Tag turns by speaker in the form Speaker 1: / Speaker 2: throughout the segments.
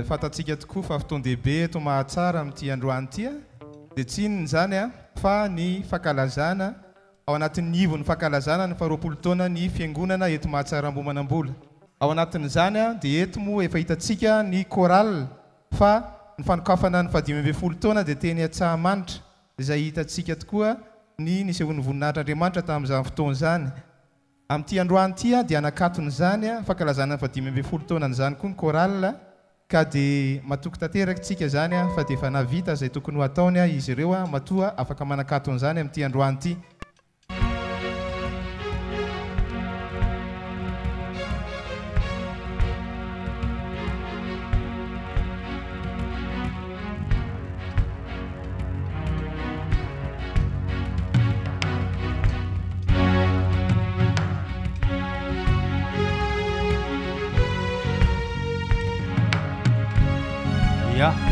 Speaker 1: Fantatsika tokoa fa fotoan-dehibe eto Mahatsara amin'ity androany ity dia tsy inona zany fa ny fankalazana ao anatin'ny ivon'ny fankalazana ny 20 taona ny fiangonana eto Mahatsara Ambohimanambola. Ao anatin'izany dia eto moa efa hitantsika ny choral fa ny fanokafana ny 15 taona dia teny Antsahamanitra izay hitantsika tokoa ny nisehon'ny voninahitran'Andriamanitra tamin'izany fotoana izany. Amin'ity androany ity dia anakatony zany fankalazana ny 15 taonany zany koa ny choral ka dia matoky tanteraka tsika zany fa dia efa navita izay tokony ho ataony izy ireo matoa afaka manakatony zany amin'ity androany ity.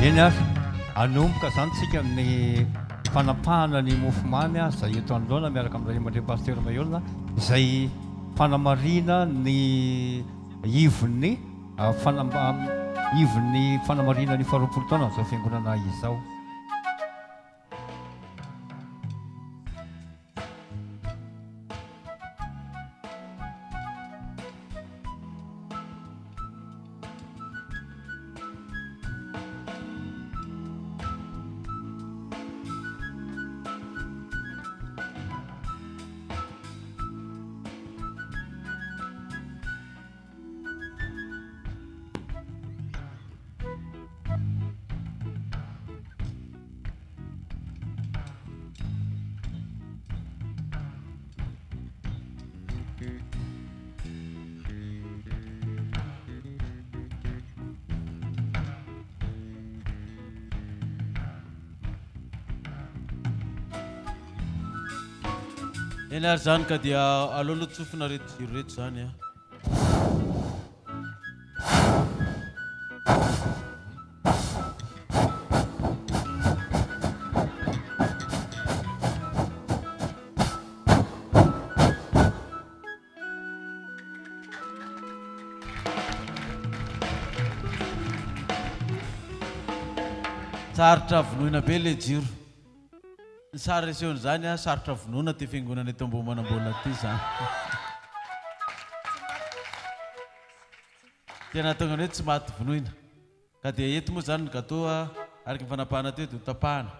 Speaker 2: Eny ary anomboka zany tsika ny fanapahana ny mofomamy izay eto anoloana miaraka amin'ilay aman-dreny pasteur Mayolina izay fanamarina ny ivon'ny fanamarina ny 20 taona izao fiangonana izao.
Speaker 3: Eny ary zany ka dia aloha tsofina reto jiro reto zany sarotra vonoina be le jiro. Ny sary resehony zany sarotra vonoina ty fiangonana eto Ambohimanambola ty zany. Tena tonga ny hoe tsy maty vonoina. Ka dia eto moa zany ny gâteau araka ny fanapahana teto ho tapahana.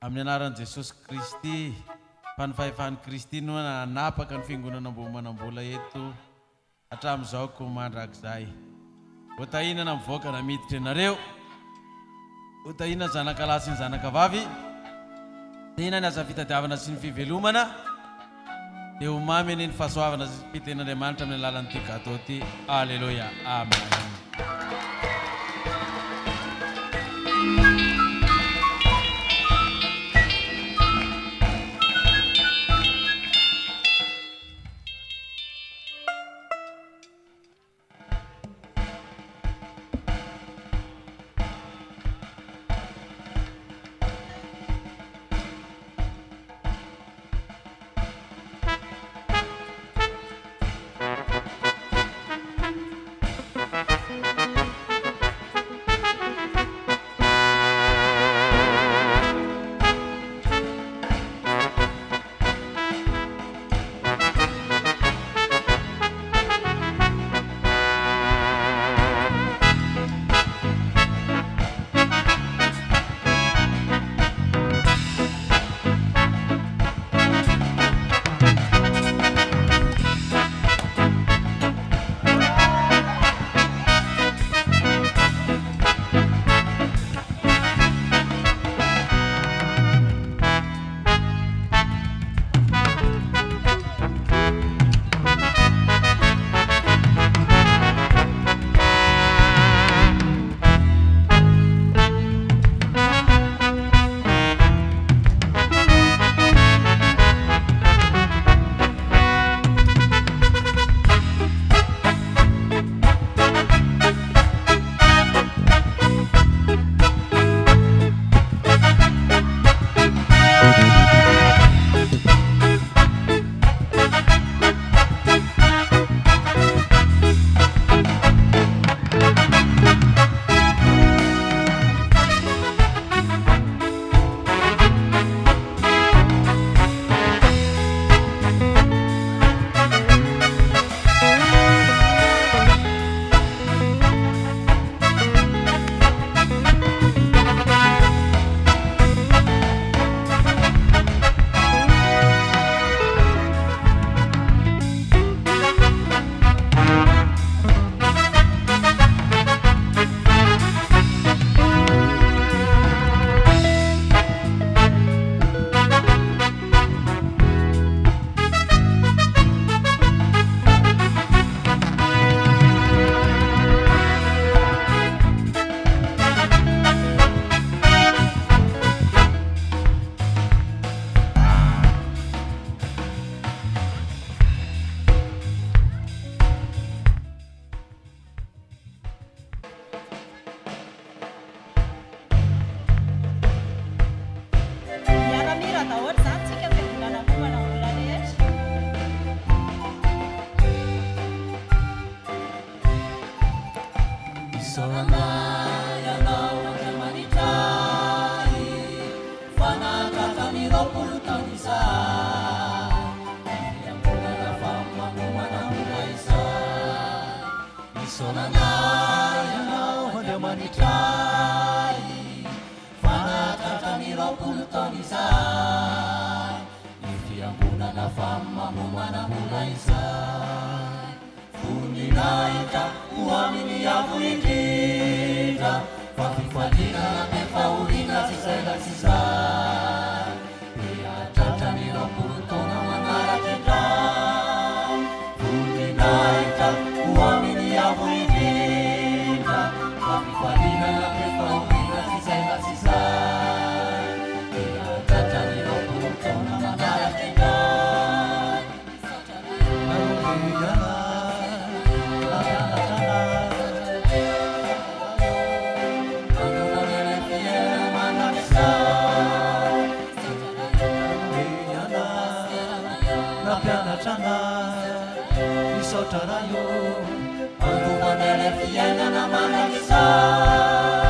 Speaker 3: Amin'ny anaran'i Jesosy Kristy, fanifahefan'i Kristy no nanapaka ny fiangonana Ambohimanambola eto hatramin'izao ko mandrakizay. Hotahinana mivoaka na miditra ianareo. Hotahinana zanakalahy sy ny zanakavavy. Tena ny aza fitadiavana sy ny fivelomana. Dia ho mamy ny fahasoavana sy fiten'Andriamanitra amin'ny alalan'ity gâteau ty. Alleluia. Amen.
Speaker 4: Isolana yanao andamanitai fanatata miropolo taona izay fiangonana famamomana izay. Isolana yanao andamanitai fanatata miropolo taona izay fiangonana famamomana izay. Funinaita uamini avo indrindra fa fifaliana be faorina zizay zizay miatratra ny roapolo taona manaraka indray. Funinaita uamini avo indrindra fa fifaliana be faorina zizay zizay miatratra ny roapolo taona manaraka indray. Misaotra rayo andovanele fiainana manakizay.